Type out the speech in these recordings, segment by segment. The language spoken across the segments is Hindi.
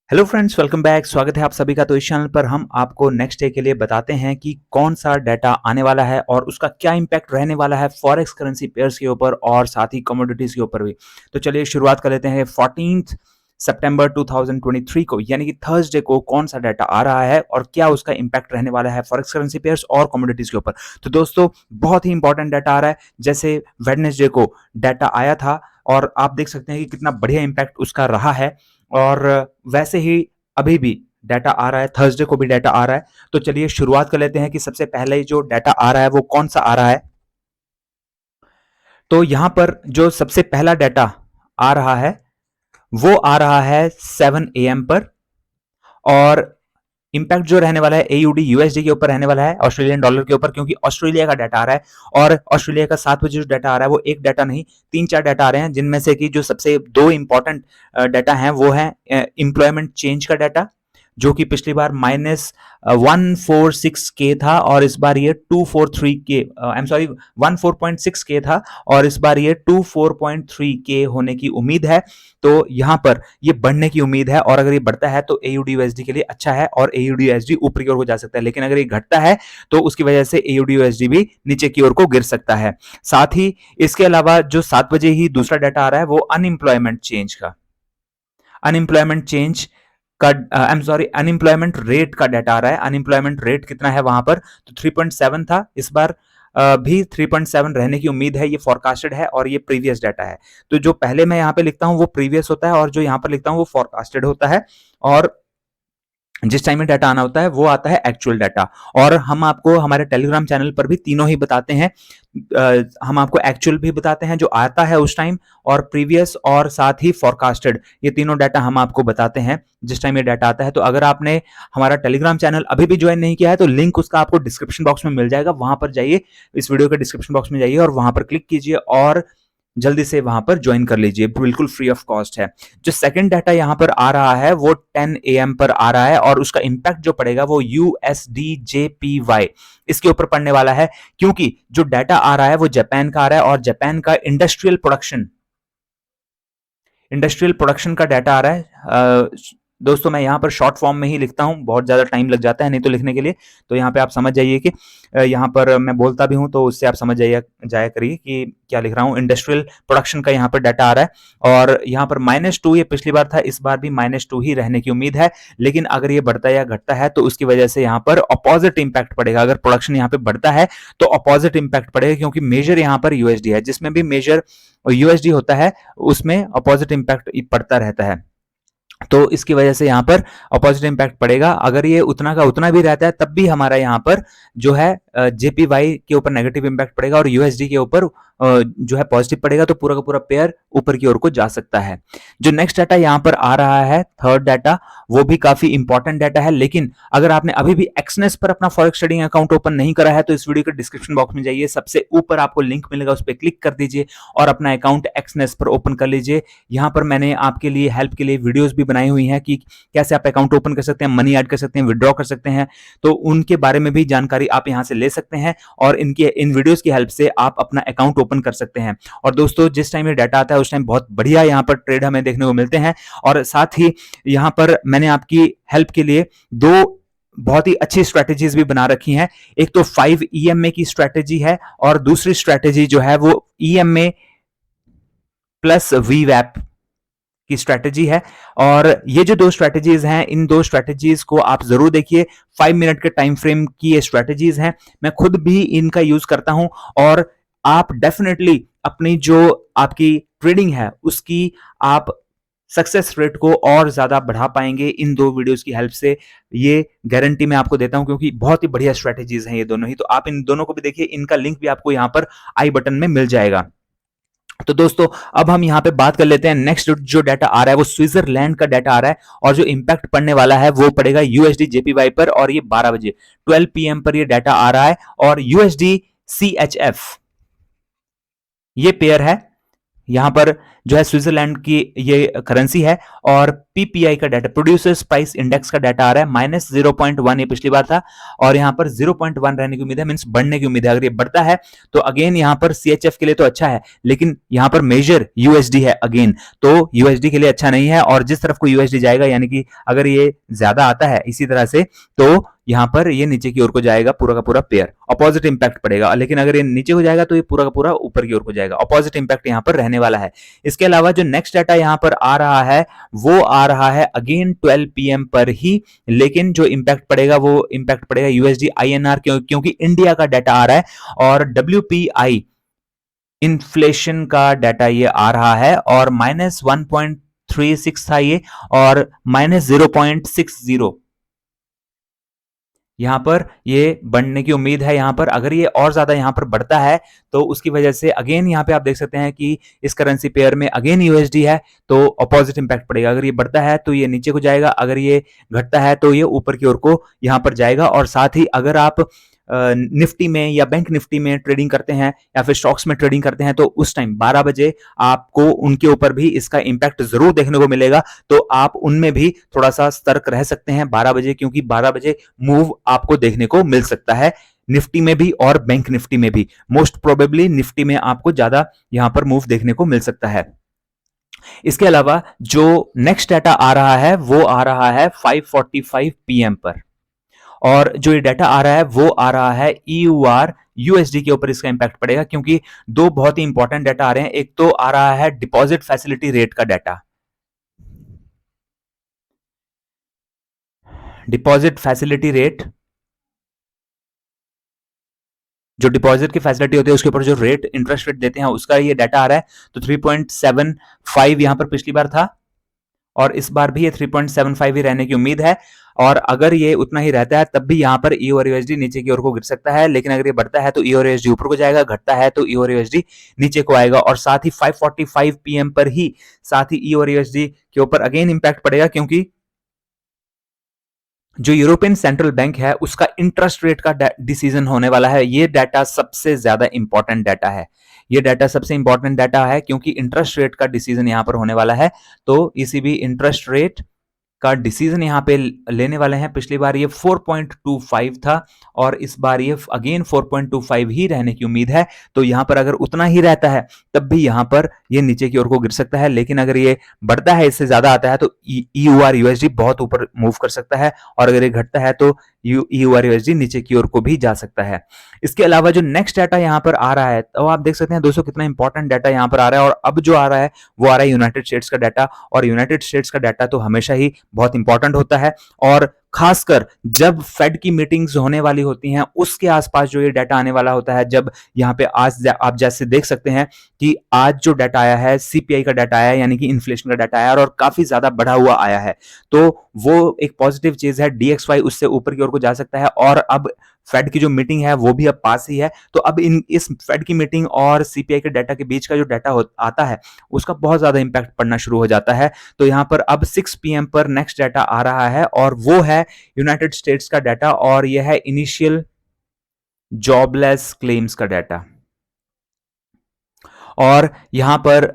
Hello friends, welcome back. स्वागत है आप सभी का। तो इस चैनल पर हम आपको नेक्स्ट डे के लिए बताते हैं कि कौन सा डाटा आने वाला है और उसका क्या इंपैक्ट रहने वाला है फॉरेक्स करेंसी पेयर्स के ऊपर और साथ ही कमोडिटीज के ऊपर भी। तो चलिए शुरुआत कर लेते हैं। 14 सितंबर 2023 को यानी कि थर्सडे को कौन सा डाटा आ रहा है और क्या उसका इंपैक्ट रहने वाला है फॉरेक्स करेंसी पेयर्स और कमोडिटीज के ऊपर। तो दोस्तों, बहुत ही इंपॉर्टेंट डाटा आ रहा है। जैसे वेडनेसडे को डाटा आया था और आप देख सकते हैं कि कितना बढ़िया इंपैक्ट उसका रहा है, और वैसे ही अभी भी डाटा आ रहा है, थर्सडे को भी डाटा आ रहा है। तो चलिए शुरुआत कर लेते हैं कि सबसे पहले जो डाटा आ रहा है वो कौन सा आ रहा है। तो यहां पर जो सबसे पहला डाटा आ रहा है वो आ रहा है 7 AM पर, और इंपैक्ट जो रहने वाला है एयूडी यूएसडी के ऊपर रहने वाला है, ऑस्ट्रेलियन डॉलर के ऊपर, क्योंकि ऑस्ट्रेलिया का डाटा आ रहा है। और ऑस्ट्रेलिया का 7 बजे जो डाटा आ रहा है वो एक डाटा नहीं, 3-4 डाटा आ रहे हैं, जिनमें से कि जो सबसे दो इंपॉर्टेंट डाटा हैं वो है एम्प्लॉयमेंट चेंज का डाटा, जो कि पिछली बार -146K था और इस बार ये 243K, I am sorry, 14.6K था और इस बार ये 24.3K होने की उम्मीद है। तो यहां पर ये बढ़ने की उम्मीद है, और अगर ये बढ़ता है तो एयूडी यूएसडी के लिए अच्छा है और एयूडी यूएसडी ऊपर की ओर को जा सकता है। लेकिन अगर ये घटता है तो उसकी वजह से एयूडी यूएसडी भी नीचे की ओर को गिर सकता है। साथ ही इसके अलावा जो 7 बजे ही दूसरा डाटा आ रहा है वो अनएम्प्लॉयमेंट चेंज का, अनएम्प्लॉयमेंट चेंज का, I am sorry, unemployment rate का डाटा आ रहा है। अनएम्प्लॉयमेंट रेट कितना है वहां पर, तो 3.7 था, इस बार भी 3.7 रहने की उम्मीद है। ये फोरकास्टेड है और ये प्रीवियस डाटा है। तो जो पहले मैं यहाँ पे लिखता हूँ वो प्रीवियस होता है और जो यहाँ पर लिखता हूँ वो फोरकास्टेड होता है, और जिस टाइम में डाटा आना होता है वो आता है एक्चुअल डाटा। और हम आपको हमारे टेलीग्राम चैनल पर भी तीनों ही बताते हैं। हम आपको एक्चुअल भी बताते हैं जो आता है उस टाइम, और प्रीवियस और साथ ही फोरकास्टेड, ये तीनों डाटा हम आपको बताते हैं जिस टाइम ये डाटा आता है। तो अगर आपने हमारा टेलीग्राम चैनल अभी भी ज्वाइन नहीं किया है तो लिंक उसका आपको डिस्क्रिप्शन बॉक्स में मिल जाएगा। वहां पर जाइए, इस वीडियो के डिस्क्रिप्शन बॉक्स में जाइए और वहां पर क्लिक कीजिए और जल्दी से वहां पर ज्वाइन कर लीजिए, बिल्कुल फ्री ऑफ कॉस्ट है। जो सेकंड डाटा यहां पर आ रहा है वो 10 AM पर आ रहा है, और उसका इंपैक्ट जो पड़ेगा वो USDJPY इसके ऊपर पड़ने वाला है, क्योंकि जो डाटा आ रहा है वो जापान का आ रहा है और जापान का इंडस्ट्रियल प्रोडक्शन का डाटा आ रहा है। दोस्तों, मैं यहाँ पर शॉर्ट फॉर्म में ही लिखता हूँ, बहुत ज़्यादा टाइम लग जाता है नहीं तो लिखने के लिए। तो यहाँ पे आप समझ जाइए कि यहाँ पर मैं बोलता भी हूँ तो उससे आप समझ जाया करिए कि क्या लिख रहा हूँ। इंडस्ट्रियल प्रोडक्शन का यहाँ पर डाटा आ रहा है और यहाँ पर -2 ये पिछली बार था, इस बार भी -2 ही रहने की उम्मीद है। लेकिन अगर ये बढ़ता या घटता है तो उसकी वजह से यहाँ पर अपोजिट इंपैक्ट पड़ेगा। अगर प्रोडक्शन यहाँ पे बढ़ता है तो अपोजिट इंपैक्ट पड़ेगा, क्योंकि मेजर यहाँ पर यूएसडी है, जिसमें भी मेजर यूएसडी होता है उसमें अपोजिट इंपैक्ट पड़ता रहता है। तो इसकी वजह से यहाँ पर अपोजिट इंपैक्ट पड़ेगा। अगर ये उतना का उतना भी रहता है तब भी हमारा यहाँ पर जो है जेपीवाई के ऊपर नेगेटिव इंपैक्ट पड़ेगा और यूएसडी के ऊपर जो है पॉजिटिव पड़ेगा, तो पूरा का पूरा पेयर ऊपर की ओर को जा सकता है। जो नेक्स्ट डाटा यहाँ पर आ रहा है, थर्ड डाटा, वो भी काफी इंपॉर्टेंट डाटा है। लेकिन अगर आपने अभी भी एक्सनेस पर अपना फॉरेक्स ट्रेडिंग अकाउंट ओपन नहीं करा है तो इस वीडियो के डिस्क्रिप्शन बॉक्स में जाइए, सबसे ऊपर आपको लिंक मिलेगा, उस पर क्लिक कर दीजिए और अपना अकाउंट एक्सनेस पर ओपन कर लीजिए। यहाँ पर मैंने आपके लिए हेल्प के लिए वीडियोस भी बनाई हुई हैं कि कैसे आप अकाउंट ओपन कर सकते हैं, मनी ऐड कर सकते हैं, विड्रॉ कर सकते हैं। तो उनके बारे में भी जानकारी आप यहाँ से ले सकते हैं और इन वीडियोस की हेल्प से आप अपना अकाउंट ओपन कर सकते हैं। और दोस्तों, जिस टाइम ये डाटा आता है उस टाइम बहुत बढ़िया यहाँ पर ट्रेड हमें देखने को मिलते हैं। और साथ ही यहाँ पर मैंने आपकी हेल्प के लिए दो बहुत ही अच्छी स्ट्रेटेजीज भी बना रखी हैं। एक तो 5 EMA की स्ट्रेटेजी है और दूसरी स्ट्रेटेजी जो है वो EMA प्लस VWAP की स्ट्रेटेजी है। और ये जो दो स्ट्रेटेजीज हैं, इन दो स्ट्रेटेजीज को आप जरूर देखिए। 5 मिनट के टाइम फ्रेम की ये स्ट्रेटेजीज हैं, मैं खुद भी इनका यूज करता हूं और आप डेफिनेटली अपनी जो आपकी ट्रेडिंग है उसकी आप सक्सेस रेट को और ज्यादा बढ़ा पाएंगे इन दो वीडियोस की हेल्प से। ये गारंटी मैं आपको देता हूं, क्योंकि बहुत ही बढ़िया स्ट्रेटेजीज हैं ये दोनों ही। तो आप इन दोनों को भी देखिए, इनका लिंक भी आपको यहाँ पर आई बटन में मिल जाएगा। तो दोस्तों, अब हम यहां पे बात कर लेते हैं। नेक्स्ट जो डाटा आ रहा है वो स्विट्जरलैंड का डाटा आ रहा है और जो इंपैक्ट पड़ने वाला है वो पड़ेगा यूएसडी जेपीवाई पर, और ये 12 बजे 12 PM पर ये डाटा आ रहा है। और यूएसडी CHF ये पेयर है, यहां पर जो है स्विट्जरलैंड की ये करेंसी है। और पीपीआई का डाटा, प्रोड्यूसर्स प्राइस इंडेक्स का डाटा आ रहा है -0.1, ये पिछली बार था, और यहाँ पर 0.1 रहने की उम्मीद है, मींस बढ़ने की उम्मीद है। अगर ये बढ़ता है तो अगेन यहाँ पर सीएचएफ के लिए तो अच्छा है, लेकिन यहाँ पर मेजर यूएसडी है अगेन, तो यूएसडी के लिए अच्छा नहीं है। और जिस तरफ को यूएसडी जाएगा, यानी कि अगर ये ज्यादा आता है इसी तरह से, तो यहाँ पर ये नीचे की ओर को जाएगा पूरा का पूरा पेयर, अपोजिट इंपैक्ट पड़ेगा। लेकिन अगर ये नीचे हो जाएगा तो ये पूरा का पूरा ऊपर की ओर को जाएगा, अपोजिट इंपैक्ट यहाँ पर रहने वाला है। इसके अलावा जो नेक्स्ट डाटा यहाँ पर आ रहा है वो आ रहा है अगेन 12 पीएम पर ही, लेकिन जो इंपैक्ट पड़ेगा वो इंपैक्ट पड़ेगा यूएसडी आईएनआर, क्योंकि इंडिया का डाटा आ रहा है और डब्ल्यूपीआई इन्फ्लेशन का डाटा ये आ रहा है, और -1.36 था ये, और -0.60 यहां पर ये बढ़ने की उम्मीद है। यहां पर अगर ये और ज्यादा यहां पर बढ़ता है तो उसकी वजह से अगेन यहां पे आप देख सकते हैं कि इस करेंसी पेयर में अगेन यूएसडी है, तो अपोजिट इंपैक्ट पड़ेगा। अगर ये बढ़ता है तो ये नीचे को जाएगा, अगर ये घटता है तो ये ऊपर की ओर को यहां पर जाएगा। और साथ ही अगर आप निफ्टी में या बैंक निफ्टी में ट्रेडिंग करते हैं या फिर स्टॉक्स में ट्रेडिंग करते हैं, तो उस टाइम 12 बजे आपको उनके ऊपर भी इसका इंपैक्ट जरूर देखने को मिलेगा। तो आप उनमें भी थोड़ा सा सतर्क रह सकते हैं 12 बजे, क्योंकि 12 बजे मूव आपको देखने को मिल सकता है निफ्टी में भी और बैंक निफ्टी में भी। मोस्ट प्रोबेबली निफ्टी में आपको ज्यादा यहां पर मूव देखने को मिल सकता है। इसके अलावा जो नेक्स्ट डाटा आ रहा है वो आ रहा है 5:45 पीएम पर, और जो ये डाटा आ रहा है वो आ रहा है ईयूआर यूएसडी के ऊपर इसका इंपैक्ट पड़ेगा, क्योंकि दो बहुत ही इंपॉर्टेंट डाटा आ रहे हैं। एक तो आ रहा है डिपॉजिट फैसिलिटी रेट का डाटा, डिपॉजिट फैसिलिटी रेट, जो डिपॉजिट की फैसिलिटी होती है उसके ऊपर जो रेट, इंटरेस्ट रेट देते हैं, उसका ये डाटा आ रहा है। तो 3.75 यहां पर पिछली बार था, और इस बार भी ये 3.75 ही रहने की उम्मीद है। और अगर ये उतना ही रहता है तब भी यहाँ पर ई और यूएसडी नीचे की ओर को गिर सकता है, लेकिन अगर ये बढ़ता है तो ई और यूएसडी ऊपर को जाएगा, घटता है तो ई और यूएसडी नीचे को आएगा। और साथ ही 5:45 पीएम पर ही साथ ही ई और यूएसडी के ऊपर अगेन इंपैक्ट पड़ेगा, क्योंकि जो यूरोपियन सेंट्रल बैंक है उसका इंटरेस्ट रेट का डिसीजन होने वाला है। ये डाटा सबसे ज्यादा इंपॉर्टेंट डाटा है, ये डाटा सबसे इंपॉर्टेंट डाटा है, क्योंकि इंटरेस्ट रेट का डिसीजन यहां पर होने वाला है। तो ईसीबी इंटरेस्ट रेट का डिसीजन यहाँ पे लेने वाले हैं। पिछली बार ये 4.25 था और इस बार ये अगेन 4.25 ही रहने की उम्मीद है। तो यहाँ पर अगर उतना ही रहता है तब भी यहाँ पर ये नीचे की ओर को गिर सकता है, लेकिन अगर ये बढ़ता है, इससे ज्यादा आता है, तो ईयूआर यूएसडी बहुत ऊपर मूव कर सकता है, और अगर ये घटता है तो ईयूआर यूएसडी नीचे की ओर को भी जा सकता है। इसके अलावा जो नेक्स्ट डाटा यहाँ पर आ रहा है, तो आप देख सकते हैं दोस्तों कितना इंपॉर्टेंट डाटा यहाँ पर आ रहा है। और अब जो आ रहा है वो आ रहा है यूनाइटेड स्टेट्स का डाटा, और यूनाइटेड स्टेट्स का डाटा तो हमेशा ही बहुत इंपॉर्टेंट होता है, और खासकर जब फेड की मीटिंग्स होने वाली होती हैं उसके आसपास जो ये डाटा आने वाला होता है। जब यहाँ पे आज आप जैसे देख सकते हैं कि आज जो डाटा आया है सीपीआई का डाटा आया है, यानी कि इन्फ्लेशन का डाटा आया है, और काफी ज्यादा बढ़ा हुआ आया है, तो वो एक पॉजिटिव चीज है। डीएक्सवाई उससे ऊपर की ओर को जा सकता है, और अब फेड की जो मीटिंग है वो भी अब पास ही है। तो अब इस फेड की मीटिंग और सीपीआई के डाटा के बीच का जो डाटा आता है उसका बहुत ज्यादा इंपैक्ट पड़ना शुरू हो जाता है। तो यहां पर अब 6 पीएम पर नेक्स्ट डाटा आ रहा है, और वो है यूनाइटेड स्टेट्स का डाटा, और यह है इनिशियल जॉबलेस क्लेम्स का डाटा। और यहां पर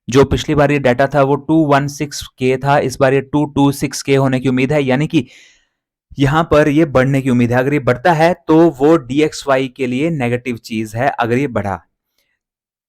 जो पिछली बार ये डाटा था वो 216K था, इस बार ये 226K होने की उम्मीद है, यानी कि यहां पर ये बढ़ने की उम्मीद है। अगर ये बढ़ता है तो वो डीएक्सवाई के लिए नेगेटिव चीज है। अगर ये बढ़ा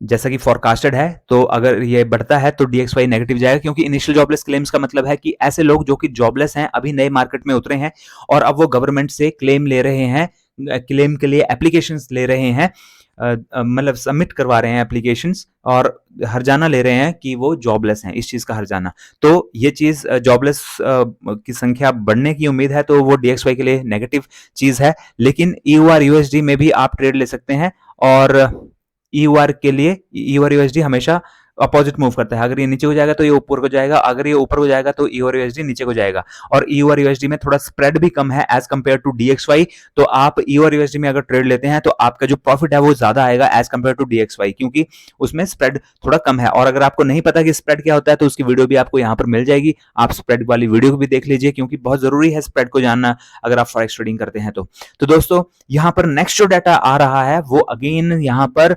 जैसा कि फोरकास्टेड है, तो अगर ये बढ़ता है तो डीएक्सवाई नेगेटिव जाएगा, क्योंकि इनिशियल जॉबलेस क्लेम्स का मतलब है कि ऐसे लोग जो कि जॉबलेस हैं, अभी नए मार्केट में उतरे हैं और अब वो गवर्नमेंट से क्लेम ले रहे हैं, क्लेम के लिए एप्लीकेशंस ले रहे हैं, मतलब सबमिट करवा रहे हैं एप्लीकेशंस, और हर्जाना ले रहे हैं कि वो जॉबलेस हैं, इस चीज का हर्जाना। तो ये चीज जॉबलेस की संख्या बढ़ने की उम्मीद है, तो वो डीएक्सवाई के लिए नेगेटिव चीज है। लेकिन ईयूआर यूएसडी में भी आप ट्रेड ले सकते हैं, और ईयूआर के लिए ईयूआर यूएसडी हमेशा अपोजिट मूव करता है। अगर ये नीचे को जाएगा तो ये ऊपर को जाएगा, अगर ये ऊपर को जाएगा तो ईयूआर यूएसडी नीचे को जाएगा। और ईयूआर यूएसडी में थोड़ा स्प्रेड भी कम है एज कंपेयर टू डीएक्सवाई। तो आप ईयूआर यूएसडी में अगर ट्रेड लेते हैं तो आपका जो प्रॉफिट है वो ज्यादा आएगा एज कंपेयर टू डीएक्सवाई, क्योंकि उसमें स्प्रेड थोड़ा कम है। और अगर आपको नहीं पता कि स्प्रेड क्या होता है तो उसकी वीडियो भी आपको यहाँ पर मिल जाएगी, आप स्प्रेड वाली वीडियो को भी देख लीजिए, क्योंकि बहुत जरूरी है स्प्रेड को जानना अगर आप फॉरेक्स ट्रेडिंग करते हैं तो दोस्तों यहाँ पर नेक्स्ट जो डाटा आ रहा है वो अगेन यहाँ पर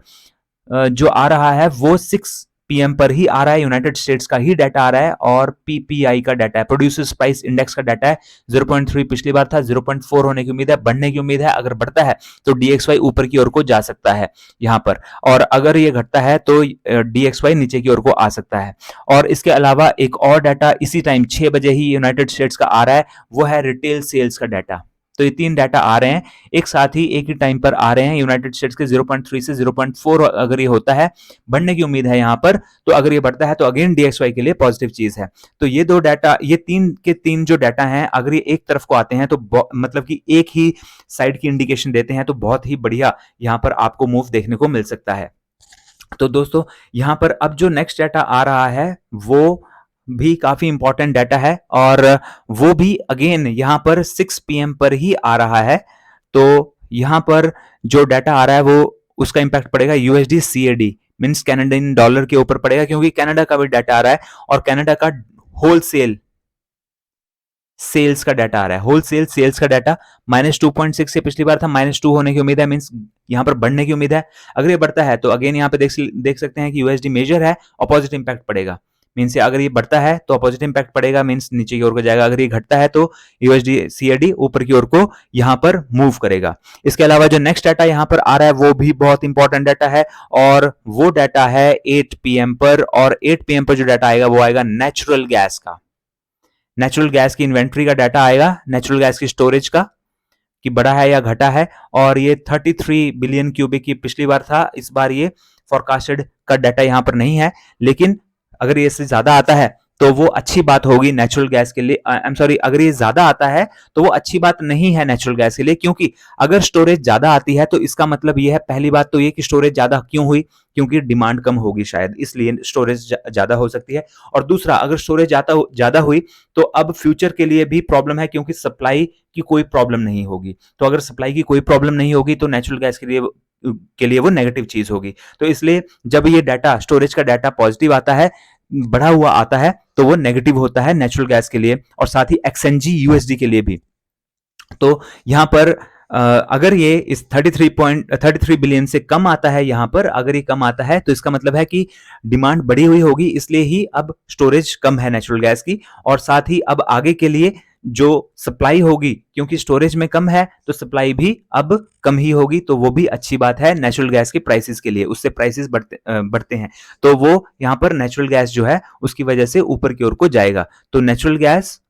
जो आ रहा है वो 6 पीएम पर ही आ रहा है, यूनाइटेड स्टेट्स का ही डाटा आ रहा है और पीपीआई का डाटा है, प्रोड्यूसर्स प्राइस इंडेक्स का डाटा है। 0.3 पिछली बार था, 0.4 होने की उम्मीद है, बढ़ने की उम्मीद है। अगर बढ़ता है तो डीएक्सवाई ऊपर की ओर को जा सकता है यहां पर, और अगर ये घटता है तो डीएक्सवाई नीचे की ओर को आ सकता है। और इसके अलावा एक और डाटा इसी टाइम 6 बजे ही यूनाइटेड स्टेट्स का आ रहा है, वो है रिटेल सेल्स का डाटा। तो ये 3 डाटा आ रहे हैं एक साथ ही, एक ही टाइम पर आ रहे हैं। यूनाइटेड स्टेट्स के 0.3 से 0.4 अगर ये होता है, बढ़ने की उम्मीद है यहां पर, तो अगर ये बढ़ता है तो अगेन डीएक्सवाई के लिए पॉजिटिव चीज है। तो ये 2 डाटा, ये 3 के 3 जो डाटा हैं, अगर ये एक तरफ को आते हैं तो मतलब कि एक ही साइड की इंडिकेशन देते हैं, तो बहुत ही बढ़िया यहां पर आपको मूव देखने को मिल सकता है। तो दोस्तों यहां पर अब जो नेक्स्ट डाटा आ रहा है वो भी काफी इंपॉर्टेंट डाटा है, और वो भी अगेन यहां पर 6 पीएम पर ही आ रहा है। तो यहां पर जो डाटा आ रहा है वो, उसका इंपैक्ट पड़ेगा USD CAD, means Canadian dollar के ऊपर पड़ेगा, क्योंकि कनाडा का भी डाटा आ रहा है और कनाडा का होलसेल सेल्स का डाटा आ रहा है। होलसेल सेल्स का डाटा -2.6 से पिछली बार था, -2 होने की उम्मीद है, मींस यहां पर बढ़ने की उम्मीद है। अगर ये बढ़ता है तो अगेन यहां पे देख सकते हैं कि यूएसडी मेजर है, अपोजिट इंपैक्ट पड़ेगा। मींस अगर ये बढ़ता है तो अपोजिट इंपैक्ट पड़ेगा, मींस नीचे की ओर को जाएगा। अगर ये घटता है तो यूएसडी सीएडी ऊपर की ओर को यहां पर मूव करेगा। इसके अलावा जो नेक्स्ट डाटा यहां पर आ रहा है वो भी बहुत इंपॉर्टेंट डाटा है, और वो डाटा है 8 पीएम पर। और 8 पीएम पर जो डाटा आएगा वो आएगा नेचुरल गैस का। नेचुरल गैस की इन्वेंट्री का डाटा आएगा, नेचुरल गैस की स्टोरेज का, कि बढ़ा है या घटा है। और ये 33 बिलियन क्यूबिक की पिछली बार था, इस बार ये फोरकास्टेड का डाटा यहां पर नहीं है, लेकिन अगर ये इससे ज्यादा आता है तो वो अच्छी बात होगी नेचुरल गैस के लिए। आई एम सॉरी, अगर ये ज्यादा आता है तो वो अच्छी बात नहीं है नेचुरल गैस के लिए, क्योंकि अगर स्टोरेज ज्यादा आती है तो इसका मतलब ये है, पहली बात तो ये कि स्टोरेज ज्यादा क्यों हुई, क्योंकि डिमांड कम होगी शायद, इसलिए स्टोरेज ज्यादा हो सकती है। और दूसरा, अगर स्टोरेज ज्यादा हुई तो अब फ्यूचर के लिए भी प्रॉब्लम है, क्योंकि सप्लाई की कोई प्रॉब्लम नहीं होगी। तो अगर सप्लाई की कोई प्रॉब्लम नहीं होगी तो नेचुरल गैस के लिए वो नेगेटिव चीज होगी। तो इसलिए जब ये डाटा, स्टोरेज का डाटा पॉजिटिव आता है, बढ़ा हुआ आता है, तो वो नेगेटिव होता है नेचुरल गैस के लिए, और साथ ही एक्सएनजी यूएसडी के लिए भी। तो यहां पर अगर ये इस 33 बिलियन से कम आता है, यहां पर अगर ये कम आता है तो इसका मतलब है कि डिमांड बढ़ी हुई होगी, इसलिए ही अब स्टोरेज कम है नेचुरल गैस की। और साथ ही अब आगे के लिए जो सप्लाई होगी, क्योंकि स्टोरेज में कम है तो सप्लाई भी अब कम ही होगी, तो वो भी अच्छी बात है नेचुरल गैस के प्राइसेस के लिए, उससे प्राइसेस बढ़ते हैं। तो वो यहाँ पर नेचुरल गैस जो है उसकी वजह से ऊपर की ओर को जाएगा। तो नेचुरल गैस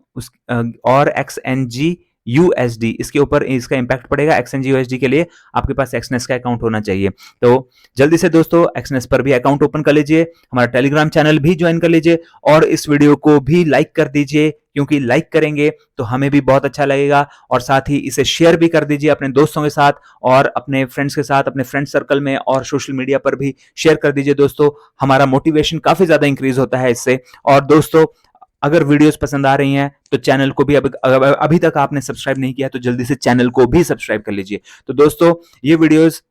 और एक्सएनजी यूएसडी, इसके ऊपर इसका इंपैक्ट पड़ेगा। एक्सएनजी यूएसडी के लिए आपके पास एक्सनेस का अकाउंट होना चाहिए। तो जल्दी से दोस्तों एक्सनेस पर भी अकाउंट ओपन कर लीजिए, हमारा टेलीग्राम चैनल भी ज्वाइन कर लीजिए, और इस वीडियो को भी लाइक कर दीजिए, क्योंकि लाइक करेंगे तो हमें भी बहुत अच्छा लगेगा। और साथ ही इसे शेयर भी कर दीजिए अपने दोस्तों के साथ, और अपने फ्रेंड्स के साथ, अपने फ्रेंड सर्कल में और सोशल मीडिया पर भी शेयर कर दीजिए दोस्तों। हमारा मोटिवेशन काफी ज्यादा इंक्रीज होता है इससे। और दोस्तों अगर वीडियोस पसंद आ रही हैं तो चैनल को भी अभी तक आपने सब्सक्राइब नहीं किया तो जल्दी से चैनल को भी सब्सक्राइब कर लीजिए। तो दोस्तों ये वीडियोस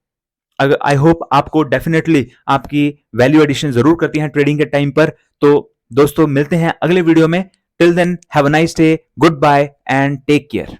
अगर आई होप आपको डेफिनेटली आपकी वैल्यू एडिशन जरूर करती हैं ट्रेडिंग के टाइम पर। तो दोस्तों मिलते हैं अगले वीडियो में। Till then have a nice day, goodbye and take care.